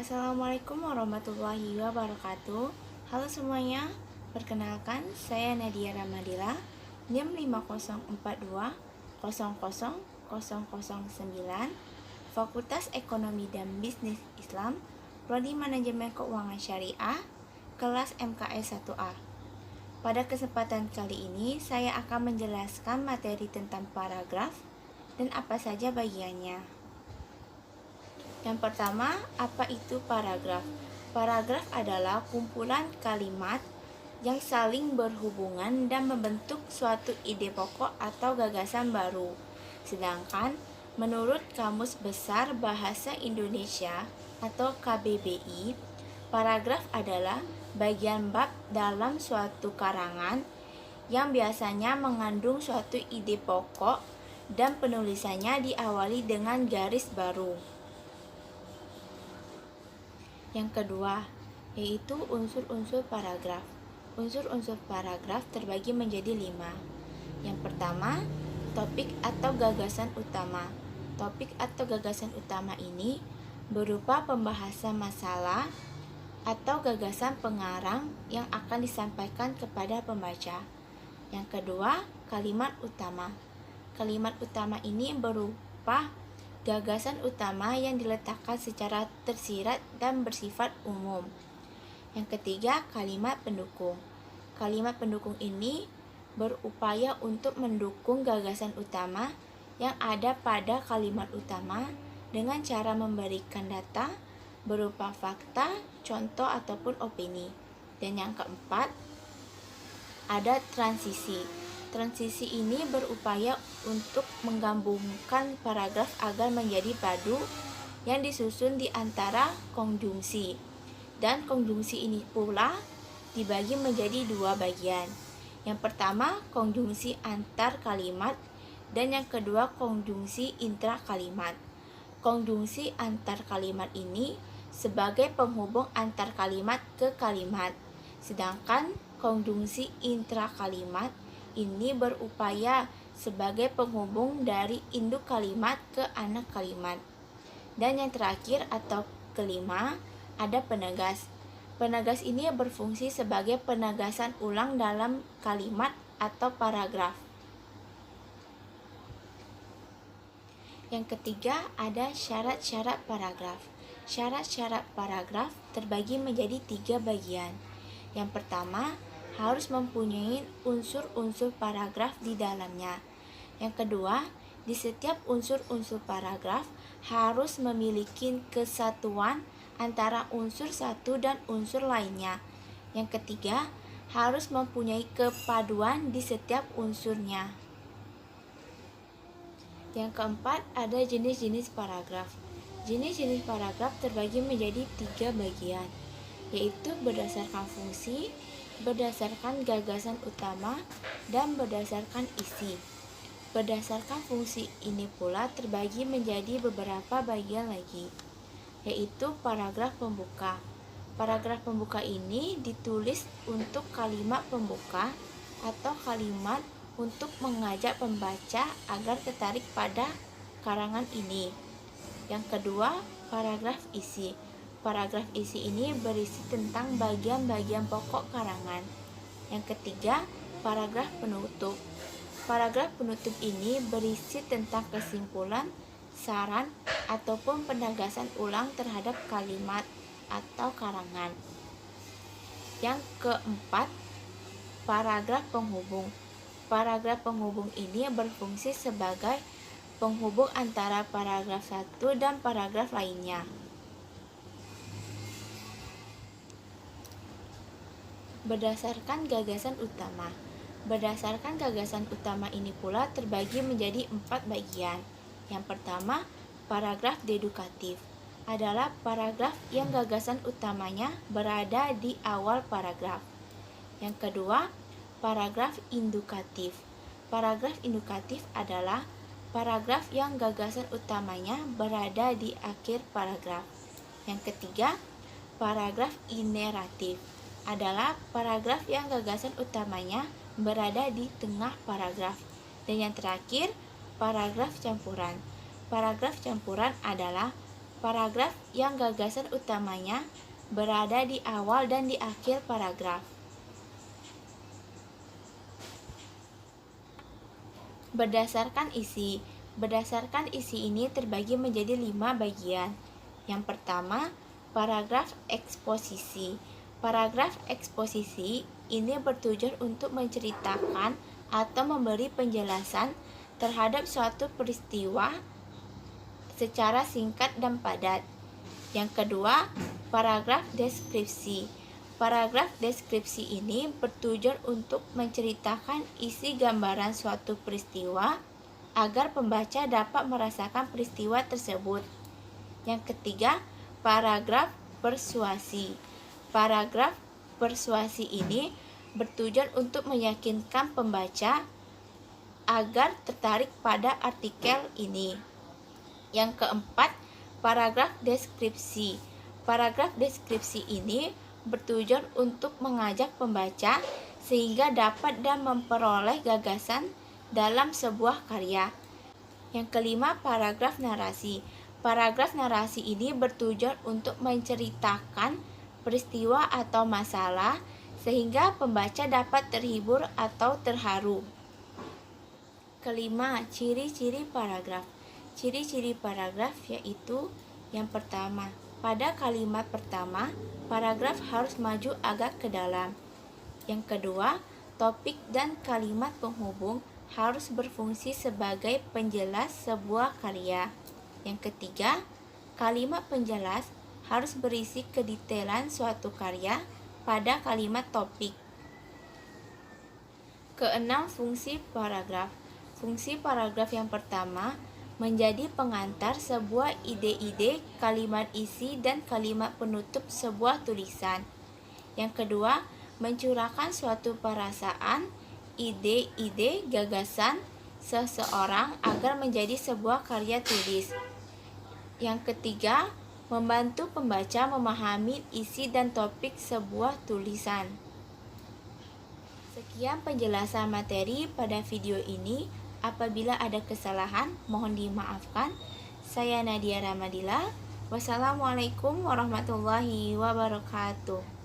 Assalamualaikum warahmatullahi wabarakatuh. Halo semuanya, perkenalkan saya Nadia Ramadila, NIM 504200009, Fakultas Ekonomi dan Bisnis Islam, Prodi Manajemen Keuangan Syariah, kelas MKS 1A. Pada kesempatan kali ini, saya akan menjelaskan materi tentang paragraf dan apa saja bagiannya. Yang pertama, apa itu paragraf? Paragraf adalah kumpulan kalimat yang saling berhubungan dan membentuk suatu ide pokok atau gagasan baru. Sedangkan menurut Kamus Besar Bahasa Indonesia atau KBBI, paragraf adalah bagian bab dalam suatu karangan yang biasanya mengandung suatu ide pokok dan penulisannya diawali dengan garis baru. Yang kedua, yaitu unsur-unsur paragraf. Unsur-unsur paragraf terbagi menjadi 5. Yang pertama, topik atau gagasan utama. Topik atau gagasan utama ini berupa pembahasan masalah atau gagasan pengarang yang akan disampaikan kepada pembaca. Yang kedua, kalimat utama. Kalimat utama ini berupa gagasan utama yang diletakkan secara tersirat dan bersifat umum. Yang ketiga, kalimat pendukung. Kalimat pendukung ini berupaya untuk mendukung gagasan utama yang ada pada kalimat utama dengan cara memberikan data berupa fakta, contoh ataupun opini. Dan yang keempat, ada transisi. Transisi ini berupaya untuk menggabungkan paragraf agar menjadi padu yang disusun di antara konjungsi. Dan konjungsi ini pula dibagi menjadi 2 bagian. Yang pertama, konjungsi antar kalimat, dan yang kedua, konjungsi intra kalimat. Konjungsi antar kalimat ini sebagai penghubung antar kalimat ke kalimat. Sedangkan konjungsi intra kalimat ini berupaya sebagai penghubung dari induk kalimat ke anak kalimat. Dan yang terakhir atau kelima, ada penegas. Penegas ini berfungsi sebagai penegasan ulang dalam kalimat atau paragraf. Yang ketiga, ada syarat-syarat paragraf. Syarat-syarat paragraf terbagi menjadi 3 bagian. Yang pertama, harus mempunyai unsur-unsur paragraf di dalamnya. Yang kedua, di setiap unsur-unsur paragraf harus memiliki kesatuan antara unsur satu dan unsur lainnya. Yang ketiga, harus mempunyai kepaduan di setiap unsurnya. Yang keempat, ada jenis-jenis paragraf. Jenis-jenis paragraf terbagi menjadi 3 bagian, yaitu berdasarkan fungsi, berdasarkan gagasan utama, dan berdasarkan isi. Berdasarkan fungsi ini pula terbagi menjadi beberapa bagian lagi, yaitu paragraf pembuka. Paragraf pembuka ini ditulis untuk kalimat pembuka atau kalimat untuk mengajak pembaca agar tertarik pada karangan ini. Yang kedua, paragraf isi. Paragraf isi ini berisi tentang bagian-bagian pokok karangan. Yang ketiga, paragraf penutup. Paragraf penutup ini berisi tentang kesimpulan, saran, ataupun penegasan ulang terhadap kalimat atau karangan. Yang keempat, paragraf penghubung. Paragraf penghubung ini berfungsi sebagai penghubung antara paragraf satu dan paragraf lainnya. Berdasarkan gagasan utama. Berdasarkan gagasan utama ini pula terbagi menjadi 4 bagian. Yang pertama, paragraf dedukatif adalah paragraf yang gagasan utamanya berada di awal paragraf. Yang kedua, paragraf indukatif. Paragraf indukatif adalah paragraf yang gagasan utamanya berada di akhir paragraf. Yang ketiga, paragraf ineratif adalah paragraf yang gagasan utamanya berada di tengah paragraf. Dan yang terakhir, paragraf campuran. Paragraf campuran adalah paragraf yang gagasan utamanya berada di awal dan di akhir paragraf. Berdasarkan isi ini terbagi menjadi 5 bagian. Yang pertama, paragraf eksposisi. Paragraf eksposisi ini bertujuan untuk menceritakan atau memberi penjelasan terhadap suatu peristiwa secara singkat dan padat. Yang kedua, paragraf deskripsi. Paragraf deskripsi ini bertujuan untuk menceritakan isi gambaran suatu peristiwa agar pembaca dapat merasakan peristiwa tersebut. Yang ketiga, paragraf persuasi. Paragraf persuasi ini bertujuan untuk meyakinkan pembaca agar tertarik pada artikel ini. Yang keempat, paragraf deskripsi. Paragraf deskripsi ini bertujuan untuk mengajak pembaca sehingga dapat dan memperoleh gagasan dalam sebuah karya. Yang kelima, paragraf narasi. Paragraf narasi ini bertujuan untuk menceritakan peristiwa atau masalah sehingga pembaca dapat terhibur atau terharu. Kelima, ciri-ciri paragraf. Ciri-ciri paragraf yaitu yang pertama, pada kalimat pertama, paragraf harus maju agak ke dalam. Yang kedua, topik dan kalimat penghubung harus berfungsi sebagai penjelas sebuah karya. Yang ketiga, kalimat penjelas harus berisi kedetailan suatu karya pada kalimat topik. Keenam, fungsi paragraf. Fungsi paragraf yang pertama menjadi pengantar sebuah ide-ide, kalimat isi, dan kalimat penutup sebuah tulisan. Yang kedua, mencurahkan suatu perasaan, ide-ide, gagasan seseorang agar menjadi sebuah karya tulis. Yang ketiga, membantu pembaca memahami isi dan topik sebuah tulisan. Sekian penjelasan materi pada video ini. Apabila ada kesalahan, mohon dimaafkan. Saya Nadia Ramadila. Wassalamualaikum warahmatullahi wabarakatuh.